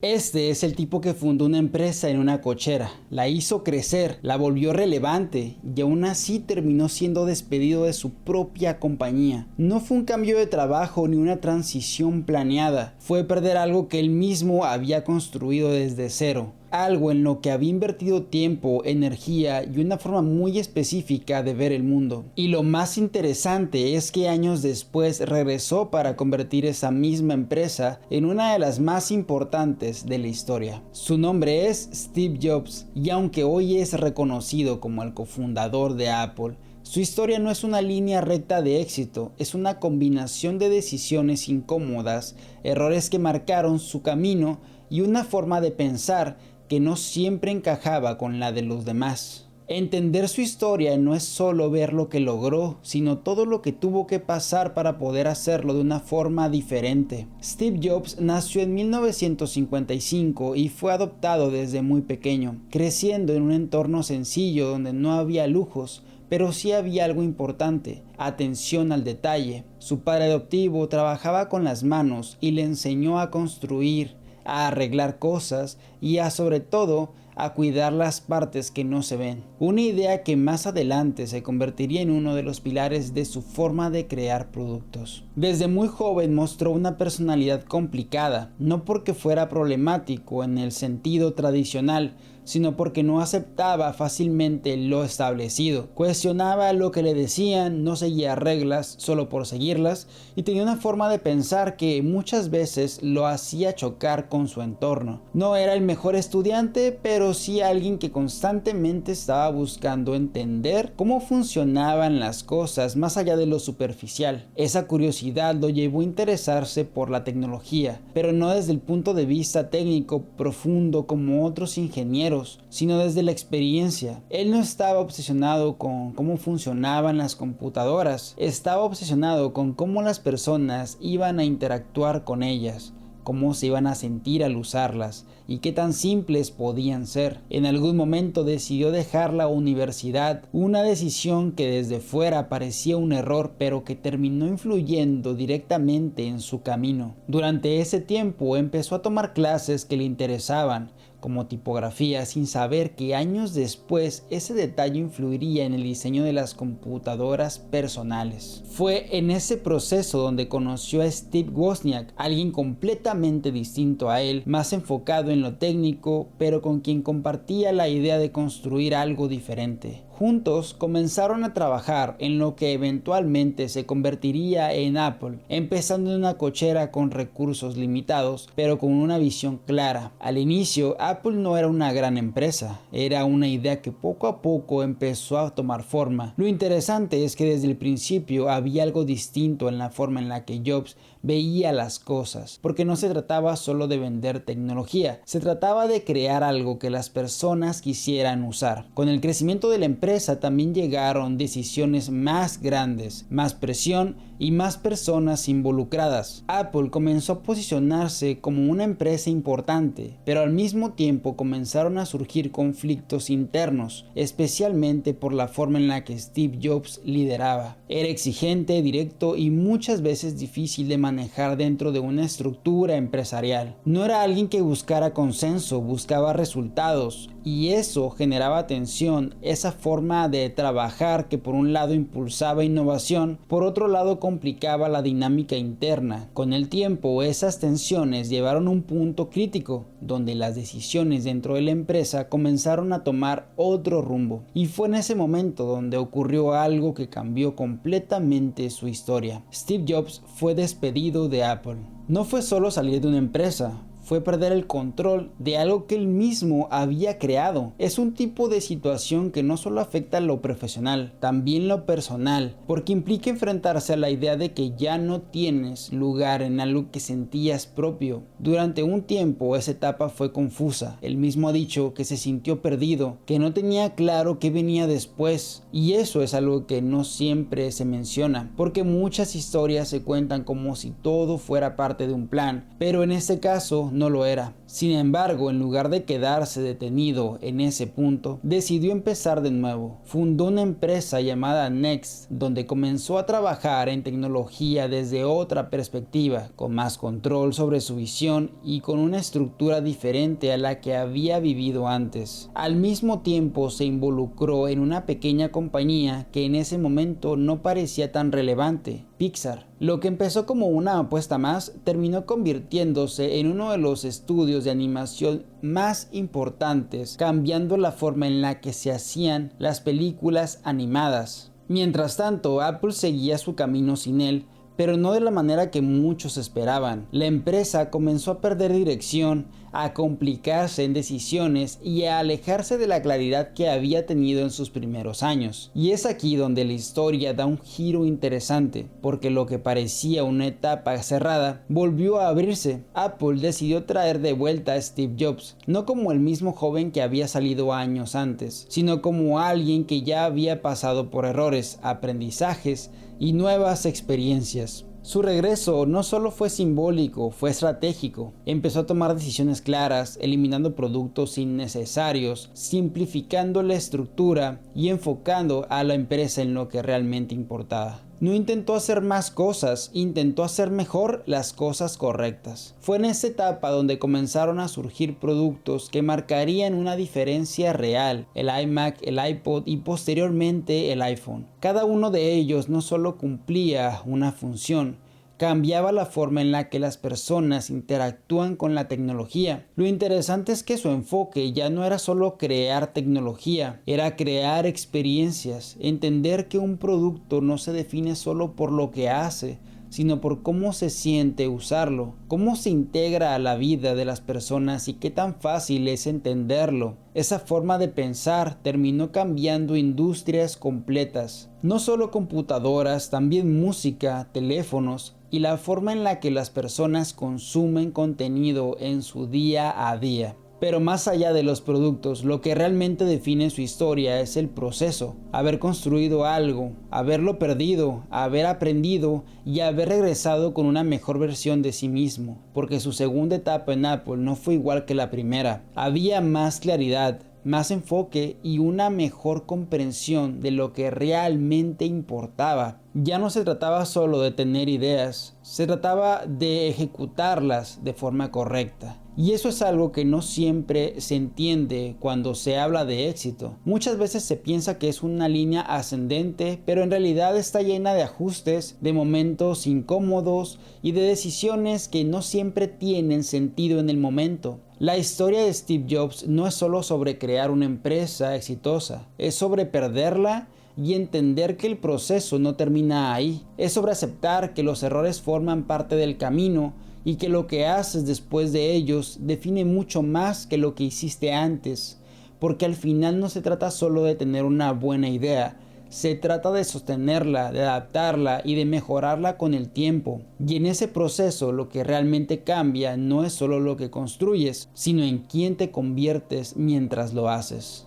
Este es el tipo que fundó una empresa en una cochera, la hizo crecer, la volvió relevante y aún así terminó siendo despedido de su propia compañía. No fue un cambio de trabajo ni una transición planeada, fue perder algo que él mismo había construido desde cero. Algo en lo que había invertido tiempo, energía y una forma muy específica de ver el mundo. Y lo más interesante es que años después regresó para convertir esa misma empresa en una de las más importantes de la historia. Su nombre es Steve Jobs y aunque hoy es reconocido como el cofundador de Apple, su historia no es una línea recta de éxito, es una combinación de decisiones incómodas, errores que marcaron su camino y una forma de pensar que no siempre encajaba con la de los demás. Entender su historia no es solo ver lo que logró, sino todo lo que tuvo que pasar para poder hacerlo de una forma diferente. Steve Jobs nació en 1955 y fue adoptado desde muy pequeño, creciendo en un entorno sencillo donde no había lujos, pero sí había algo importante: atención al detalle. Su padre adoptivo trabajaba con las manos y le enseñó a construir, a arreglar cosas y sobre todo a cuidar las partes que no se ven. Una idea que más adelante se convertiría en uno de los pilares de su forma de crear productos. Desde muy joven mostró una personalidad complicada, no porque fuera problemático en el sentido tradicional, sino porque no aceptaba fácilmente lo establecido. Cuestionaba lo que le decían, no seguía reglas solo por seguirlas y tenía una forma de pensar que muchas veces lo hacía chocar con su entorno. No era el mejor estudiante, pero sí alguien que constantemente estaba buscando entender cómo funcionaban las cosas más allá de lo superficial. Esa curiosidad lo llevó a interesarse por la tecnología, pero no desde el punto de vista técnico profundo como otros ingenieros, sino desde la experiencia. Él no estaba obsesionado con cómo funcionaban las computadoras, estaba obsesionado con cómo las personas iban a interactuar con ellas, cómo se iban a sentir al usarlas y qué tan simples podían ser. En algún momento decidió dejar la universidad, una decisión que desde fuera parecía un error, pero que terminó influyendo directamente en su camino. Durante ese tiempo empezó a tomar clases que le interesaban, como tipografía, sin saber que años después ese detalle influiría en el diseño de las computadoras personales. Fue en ese proceso donde conoció a Steve Wozniak, alguien completamente distinto a él, más enfocado en lo técnico, pero con quien compartía la idea de construir algo diferente. Juntos comenzaron a trabajar en lo que eventualmente se convertiría en Apple, empezando en una cochera con recursos limitados, pero con una visión clara. Al inicio, Apple no era una gran empresa, era una idea que poco a poco empezó a tomar forma. Lo interesante es que desde el principio había algo distinto en la forma en la que Jobs veía las cosas, porque no se trataba solo de vender tecnología, se trataba de crear algo que las personas quisieran usar. Con el crecimiento de la empresa también llegaron decisiones más grandes, más presión y más personas involucradas. Apple comenzó a posicionarse como una empresa importante, pero al mismo tiempo comenzaron a surgir conflictos internos, especialmente por la forma en la que Steve Jobs lideraba. Era exigente, directo y muchas veces difícil de manejar dentro de una estructura empresarial. No era alguien que buscara consenso, buscaba resultados, y eso generaba tensión. Esa forma de trabajar que por un lado impulsaba innovación, por otro lado complicaba la dinámica interna. Con el tiempo, esas tensiones llevaron a un punto crítico, donde las decisiones dentro de la empresa comenzaron a tomar otro rumbo. Y fue en ese momento donde ocurrió algo que cambió completamente su historia. Steve Jobs fue despedido de Apple. No fue solo salir de una empresa, fue perder el control de algo que él mismo había creado. Es un tipo de situación que no solo afecta lo profesional, también lo personal, porque implica enfrentarse a la idea de que ya no tienes lugar en algo que sentías propio. Durante un tiempo esa etapa fue confusa. Él mismo ha dicho que se sintió perdido, que no tenía claro qué venía después, y eso es algo que no siempre se menciona, porque muchas historias se cuentan como si todo fuera parte de un plan, pero en este caso no lo era. Sin embargo, en lugar de quedarse detenido en ese punto, decidió empezar de nuevo. Fundó una empresa llamada Next, donde comenzó a trabajar en tecnología desde otra perspectiva, con más control sobre su visión y con una estructura diferente a la que había vivido antes. Al mismo tiempo se involucró en una pequeña compañía que en ese momento no parecía tan relevante, Pixar. Lo que empezó como una apuesta más terminó convirtiéndose en uno de los estudios de animación más importantes, cambiando la forma en la que se hacían las películas animadas. Mientras tanto, Apple seguía su camino sin él, pero no de la manera que muchos esperaban. La empresa comenzó a perder dirección, a complicarse en decisiones y a alejarse de la claridad que había tenido en sus primeros años. Y es aquí donde la historia da un giro interesante, porque lo que parecía una etapa cerrada volvió a abrirse. Apple decidió traer de vuelta a Steve Jobs, no como el mismo joven que había salido años antes, sino como alguien que ya había pasado por errores, aprendizajes y nuevas experiencias. Su regreso no solo fue simbólico, fue estratégico. Empezó a tomar decisiones claras, eliminando productos innecesarios, simplificando la estructura y enfocando a la empresa en lo que realmente importaba. No intentó hacer más cosas, intentó hacer mejor las cosas correctas. Fue en esta etapa donde comenzaron a surgir productos que marcarían una diferencia real: el iMac, el iPod y posteriormente el iPhone. Cada uno de ellos no solo cumplía una función, cambiaba la forma en la que las personas interactúan con la tecnología. Lo interesante es que su enfoque ya no era solo crear tecnología, era crear experiencias, entender que un producto no se define solo por lo que hace, sino por cómo se siente usarlo, cómo se integra a la vida de las personas y qué tan fácil es entenderlo. Esa forma de pensar terminó cambiando industrias completas, no solo computadoras, también música, teléfonos y la forma en la que las personas consumen contenido en su día a día. Pero más allá de los productos, lo que realmente define su historia es el proceso: haber construido algo, haberlo perdido, haber aprendido y haber regresado con una mejor versión de sí mismo, porque su segunda etapa en Apple no fue igual que la primera. Había más claridad, más enfoque y una mejor comprensión de lo que realmente importaba. Ya no se trataba solo de tener ideas, se trataba de ejecutarlas de forma correcta. Y eso es algo que no siempre se entiende cuando se habla de éxito. Muchas veces se piensa que es una línea ascendente, pero en realidad está llena de ajustes, de momentos incómodos y de decisiones que no siempre tienen sentido en el momento. La historia de Steve Jobs no es solo sobre crear una empresa exitosa, es sobre perderla y entender que el proceso no termina ahí. Es sobre aceptar que los errores forman parte del camino y que lo que haces después de ellos define mucho más que lo que hiciste antes, porque al final no se trata solo de tener una buena idea, se trata de sostenerla, de adaptarla y de mejorarla con el tiempo. Y en ese proceso lo que realmente cambia no es solo lo que construyes, sino en quién te conviertes mientras lo haces.